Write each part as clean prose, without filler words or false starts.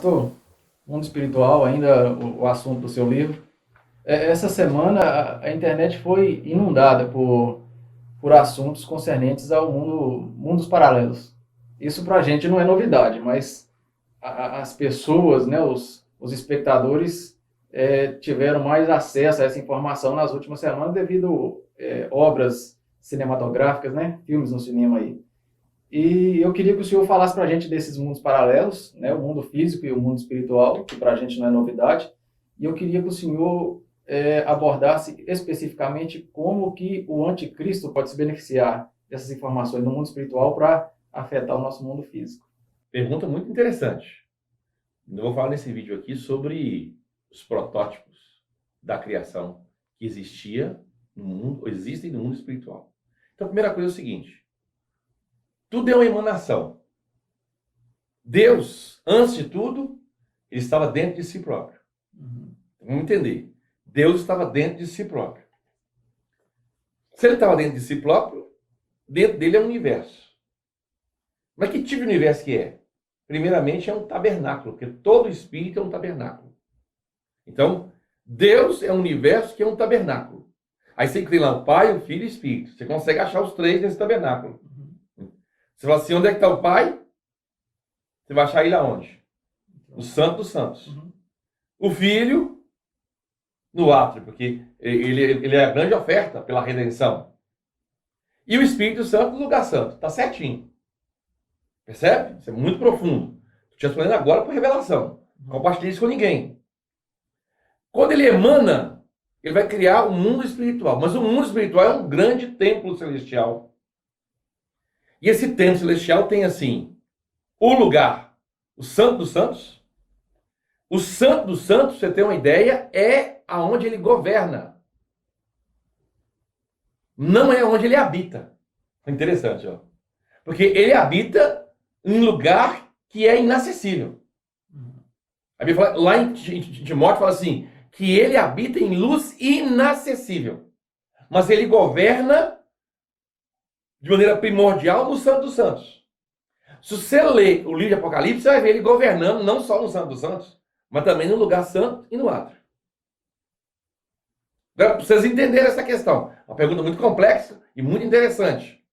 Pastor, mundo espiritual, ainda o assunto do seu livro. Essa semana a internet foi inundada por assuntos concernentes ao mundos paralelos. Isso para a gente não é novidade, mas as pessoas, né, os espectadores tiveram mais acesso a essa informação nas últimas semanas devido obras cinematográficas, né, filmes no cinema aí. E eu queria que o senhor falasse para a gente desses mundos paralelos, né, o mundo físico e o mundo espiritual, que para a gente não é novidade. E eu queria que o senhor abordasse especificamente como que o anticristo pode se beneficiar dessas informações no mundo espiritual para afetar o nosso mundo físico. Pergunta muito interessante. Eu vou falar nesse vídeo aqui sobre os protótipos da criação que existem no mundo espiritual. Então, a primeira coisa é o seguinte: tudo é uma emanação. Deus, antes de tudo, ele estava dentro de si próprio. Vamos entender. Deus estava dentro de si próprio. Se ele estava dentro de si próprio, dentro dele é um universo. Mas que tipo de universo que é? Primeiramente, é um tabernáculo, porque todo espírito é um tabernáculo. Então, Deus é um universo que é um tabernáculo. Aí você tem lá o Pai, o Filho e o Espírito. Você consegue achar os três nesse tabernáculo. Você fala assim, onde é que está o Pai? Você vai achar ele aonde? No Santo dos Santos. O Filho, no átrio, porque ele é a grande oferta pela redenção. E o Espírito Santo no lugar santo. Está certinho. Percebe? Isso é muito profundo. Estou te explorando agora por revelação. Não compartilhe isso com ninguém. Quando ele emana, ele vai criar um mundo espiritual. Mas o mundo espiritual é um grande templo celestial. E esse templo celestial tem assim, o lugar, o Santo dos Santos. O Santo dos Santos, você tem uma ideia, é aonde ele governa. Não é onde ele habita. Interessante, ó. Porque ele habita em lugar que é inacessível. A Bíblia fala, lá em Timóteo fala assim, que ele habita em luz inacessível. Mas ele governa de maneira primordial no Santo dos Santos. Se você ler o livro de Apocalipse, você vai ver ele governando não só no Santo dos Santos, mas também no lugar santo e no átrio. Agora, para vocês entenderem essa questão, uma pergunta muito complexa e muito interessante.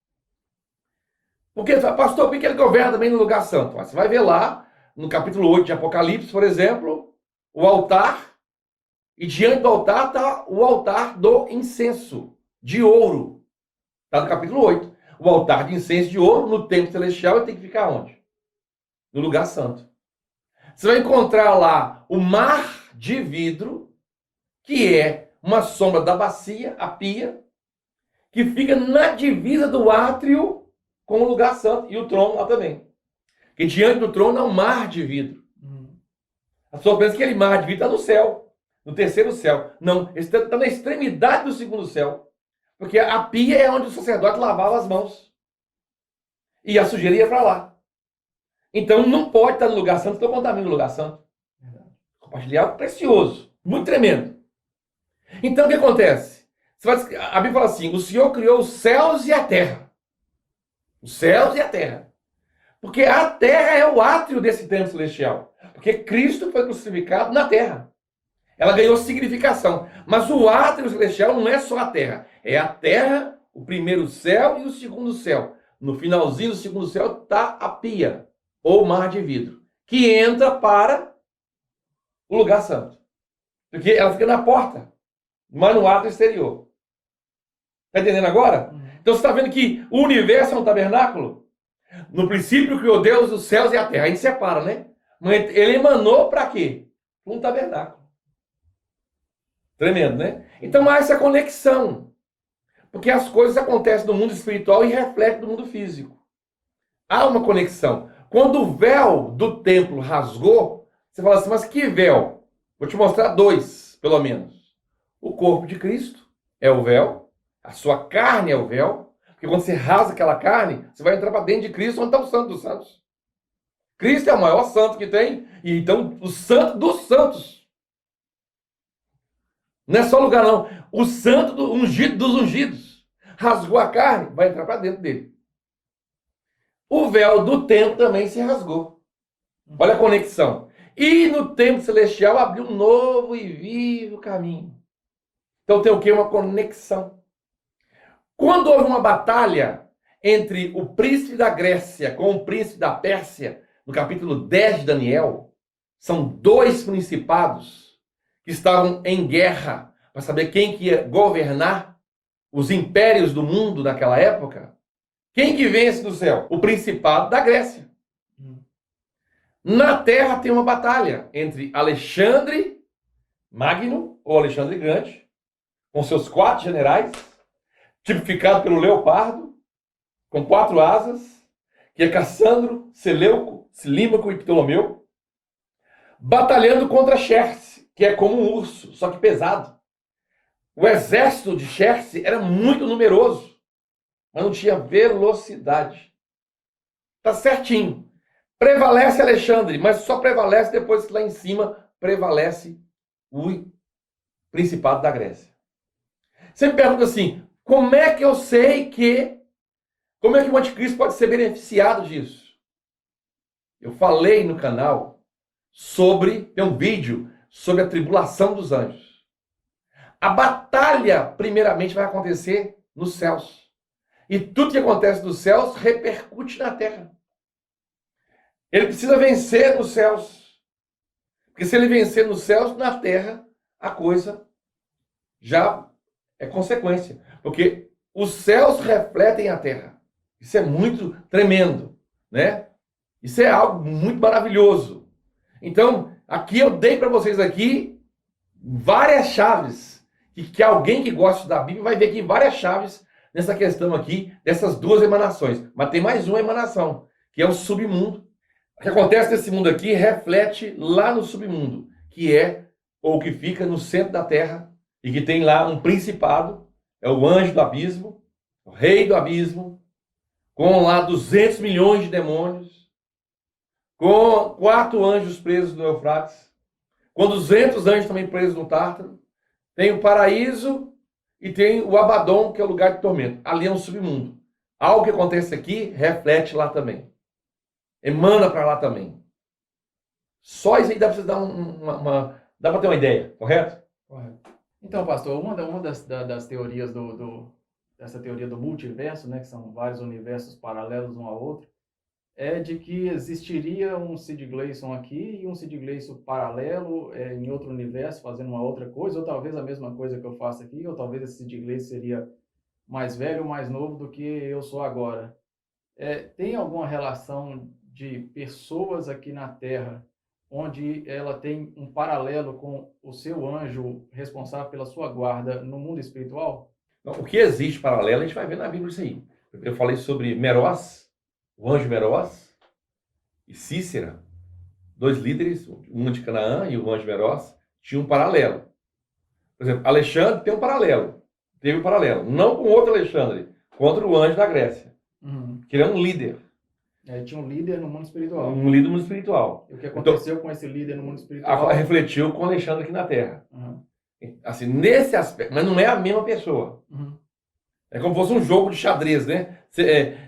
Porque, pastor, por que ele governa também no lugar santo? Você vai ver lá, no capítulo 8 de Apocalipse, por exemplo, o altar, e diante do altar está o altar do incenso, de ouro. Está no capítulo 8. O altar de incenso de ouro, no templo celestial, tem que ficar onde? No lugar santo. Você vai encontrar lá o mar de vidro, que é uma sombra da bacia, a pia, que fica na divisa do átrio com o lugar santo, e o trono lá também. Porque diante do trono é um mar de vidro. A pessoa pensa que aquele mar de vidro está no céu, no terceiro céu. Não, ele está na extremidade do segundo céu. Porque a pia é onde o sacerdote lavava as mãos. E a sujeira ia para lá. Então não pode estar no lugar santo, então contamina o lugar santo. Compartilhar algo precioso, muito tremendo. Então o que acontece? A Bíblia fala assim, o Senhor criou os céus e a terra. Os céus e a terra. Porque a terra é o átrio desse templo celestial. Porque Cristo foi crucificado na terra. Ela ganhou significação. Mas o átrio celestial não é só a terra. É a terra, o primeiro céu e o segundo céu. No finalzinho do segundo céu está a pia, ou mar de vidro, que entra para o lugar santo. Porque ela fica na porta, mas no átrio exterior. Está entendendo agora? Então você está vendo que o universo é um tabernáculo? No princípio criou Deus os céus e a terra. A gente separa, né? Mas ele emanou para quê? Um tabernáculo. Tremendo, né? Então há essa conexão. Porque as coisas acontecem no mundo espiritual e refletem no mundo físico. Há uma conexão. Quando o véu do templo rasgou, você fala assim, mas que véu? Vou te mostrar dois, pelo menos. O corpo de Cristo é o véu. A sua carne é o véu. Porque quando você rasga aquela carne, você vai entrar para dentro de Cristo, onde está o Santo dos Santos. Cristo é o maior santo que tem. E então, o santo dos santos. Não é só lugar, não. O santo do ungido dos ungidos. Rasgou a carne, vai entrar para dentro dele. O véu do templo também se rasgou. Olha a conexão. E no templo celestial abriu um novo e vivo caminho. Então tem o quê? Uma conexão. Quando houve uma batalha entre o príncipe da Grécia com o príncipe da Pérsia, no capítulo 10 de Daniel, são dois principados que estavam em guerra para saber quem que ia governar os impérios do mundo naquela época. Quem que vence no céu? O principado da Grécia. Na terra tem uma batalha entre Alexandre Magno, ou Alexandre Grande, com seus 4 generais, tipificado pelo leopardo, com 4 asas, que é Cassandro, Seleuco, Cilímaco e Ptolomeu, batalhando contra Xerxes, que é como um urso, só que pesado. O exército de Xerxes era muito numeroso, mas não tinha velocidade. Tá certinho. Prevalece Alexandre, mas só prevalece depois que lá em cima prevalece o principado da Grécia. Você me pergunta assim, como é que eu sei como é que o anticristo pode ser beneficiado disso? Eu falei no canal tem um vídeo sobre a tribulação dos anjos. A batalha, primeiramente, vai acontecer nos céus. E tudo que acontece nos céus repercute na terra. Ele precisa vencer nos céus. Porque se ele vencer nos céus, na terra, a coisa já é consequência. Porque os céus refletem a terra. Isso é muito tremendo, né? Isso é algo muito maravilhoso. Então, aqui eu dei para vocês aqui várias chaves. Que alguém que gosta da Bíblia vai ver aqui várias chaves nessa questão aqui, dessas 2 emanações. Mas tem mais uma emanação, que é o submundo. O que acontece nesse mundo aqui reflete lá no submundo, que é, ou que fica no centro da terra, e que tem lá um principado, é o anjo do abismo, o rei do abismo, com lá 200 milhões de demônios, com 4 anjos presos no Eufrates, com 200 anjos também presos no Tártaro. Tem o paraíso e tem o Abaddon, que é o lugar de tormento. Ali é um submundo. Algo que acontece aqui reflete lá também. Emana para lá também. Só isso aí dá para você dar dá para ter uma ideia, correto? Correto. Então, pastor, uma das teorias dessa teoria do multiverso, né, que são vários universos paralelos um ao outro, é de que existiria um Sid Gleason aqui e um Sid Gleason paralelo em outro universo, fazendo uma outra coisa, ou talvez a mesma coisa que eu faço aqui, ou talvez esse Sid Gleason seria mais velho ou mais novo do que eu sou agora. Tem alguma relação de pessoas aqui na Terra onde ela tem um paralelo com o seu anjo responsável pela sua guarda no mundo espiritual? O que existe paralelo, a gente vai ver na Bíblia isso aí. Eu falei sobre Meroz, o anjo Meroz, e Cícera, 2 líderes, um de Canaã e o anjo Meroz, tinham um paralelo. Por exemplo, Alexandre tem um paralelo. Teve um paralelo. Não com outro Alexandre, contra o anjo da Grécia. Que ele é um líder. Tinha um líder no mundo espiritual. Um líder no mundo espiritual. E o que aconteceu com esse líder no mundo espiritual? Refletiu com Alexandre aqui na Terra. Assim, nesse aspecto, mas não é a mesma pessoa. É como se fosse um jogo de xadrez, né?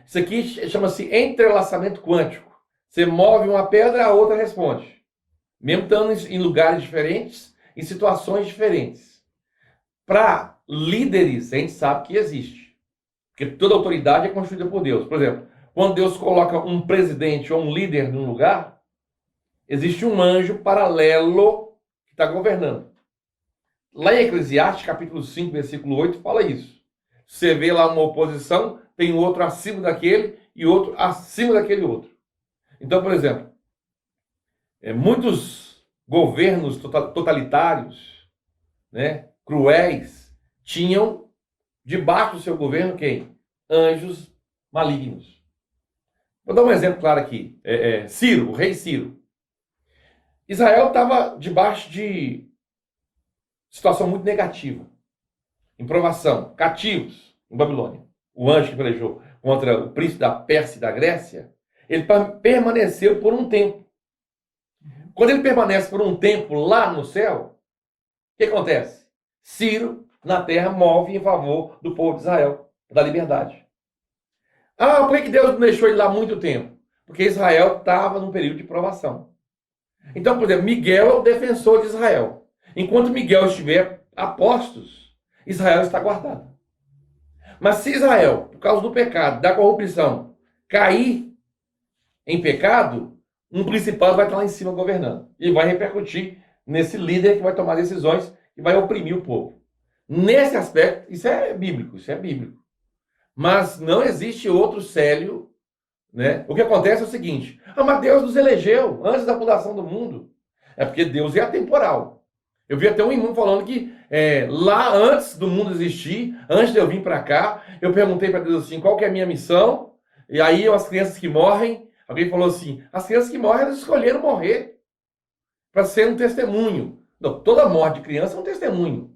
Isso aqui chama-se entrelaçamento quântico. Você move uma pedra, a outra responde. Mesmo estando em lugares diferentes, em situações diferentes. Para líderes, a gente sabe que existe. Porque toda autoridade é construída por Deus. Por exemplo, quando Deus coloca um presidente ou um líder num lugar, existe um anjo paralelo que está governando. Lá em Eclesiastes, capítulo 5, versículo 8, fala isso. Você vê lá uma oposição, tem outro acima daquele e outro acima daquele outro. Então, por exemplo, muitos governos totalitários, né, cruéis, tinham debaixo do seu governo quem? Anjos malignos. Vou dar um exemplo claro aqui. Ciro, o rei Ciro. Israel estava debaixo de situação muito negativa. Em provação, cativos em Babilônia. O anjo que pelejou contra o príncipe da Pérsia e da Grécia, ele permaneceu por um tempo. Quando ele permanece por um tempo lá no céu, o que acontece? Ciro, na terra, move em favor do povo de Israel, da liberdade. Por que Deus não deixou ele lá muito tempo? Porque Israel estava num período de provação. Então, por exemplo, Miguel é o defensor de Israel. Enquanto Miguel estiver a postos, Israel está guardado. Mas se Israel, por causa do pecado, da corrupção, cair em pecado, um principado vai estar lá em cima governando. E vai repercutir nesse líder que vai tomar decisões e vai oprimir o povo. Nesse aspecto, isso é bíblico, isso é bíblico. Mas não existe outro célio, né? O que acontece é o seguinte: mas Deus nos elegeu antes da fundação do mundo. É porque Deus é atemporal. Eu vi até um irmão falando que lá antes do mundo existir, antes de eu vir para cá, eu perguntei para Deus assim, qual que é a minha missão? E aí as crianças que morrem, alguém falou assim, as crianças que morrem, elas escolheram morrer para ser um testemunho. Não, toda morte de criança é um testemunho.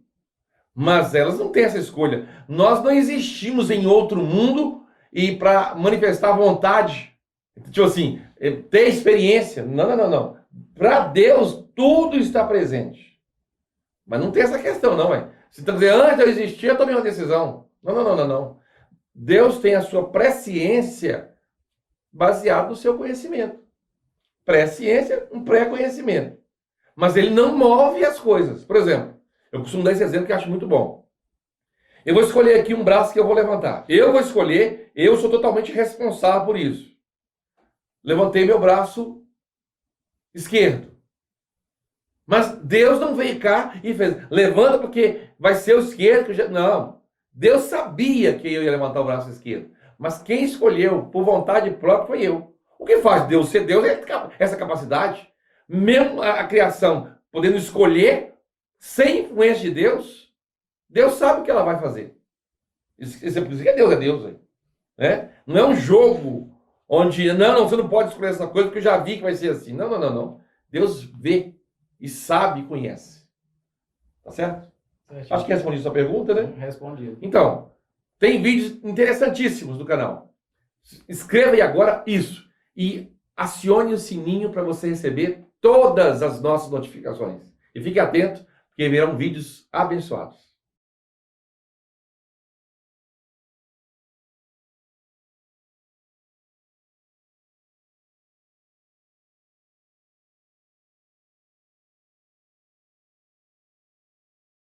Mas elas não têm essa escolha. Nós não existimos em outro mundo e para manifestar vontade, tipo assim, ter experiência. Não. Para Deus, tudo está presente. Mas não tem essa questão, não, é. Se está dizendo, antes de eu existir, eu tomei uma decisão. Não. Deus tem a sua presciência baseada no seu conhecimento. Presciência, um pré-conhecimento. Mas ele não move as coisas. Por exemplo, eu costumo dar esse exemplo que eu acho muito bom. Eu vou escolher aqui um braço que eu vou levantar. Eu vou escolher, eu sou totalmente responsável por isso. Levantei meu braço esquerdo. Mas Deus não veio cá e fez, levanta porque vai ser o esquerdo. Não. Deus sabia que eu ia levantar o braço esquerdo. Mas quem escolheu por vontade própria foi eu. O que faz Deus ser Deus é essa capacidade. Mesmo a criação podendo escolher, sem influência de Deus, Deus sabe o que ela vai fazer. Isso é por isso que Deus é Deus. Né? Não é um jogo onde, não, você não pode escolher essa coisa porque eu já vi que vai ser assim. Não. Deus vê e sabe e conhece. Tá certo? Acho que respondi sua pergunta, né? Respondi. Então, tem vídeos interessantíssimos no canal. Escreva aí agora isso. E acione o sininho para você receber todas as nossas notificações. E fique atento, porque virão vídeos abençoados.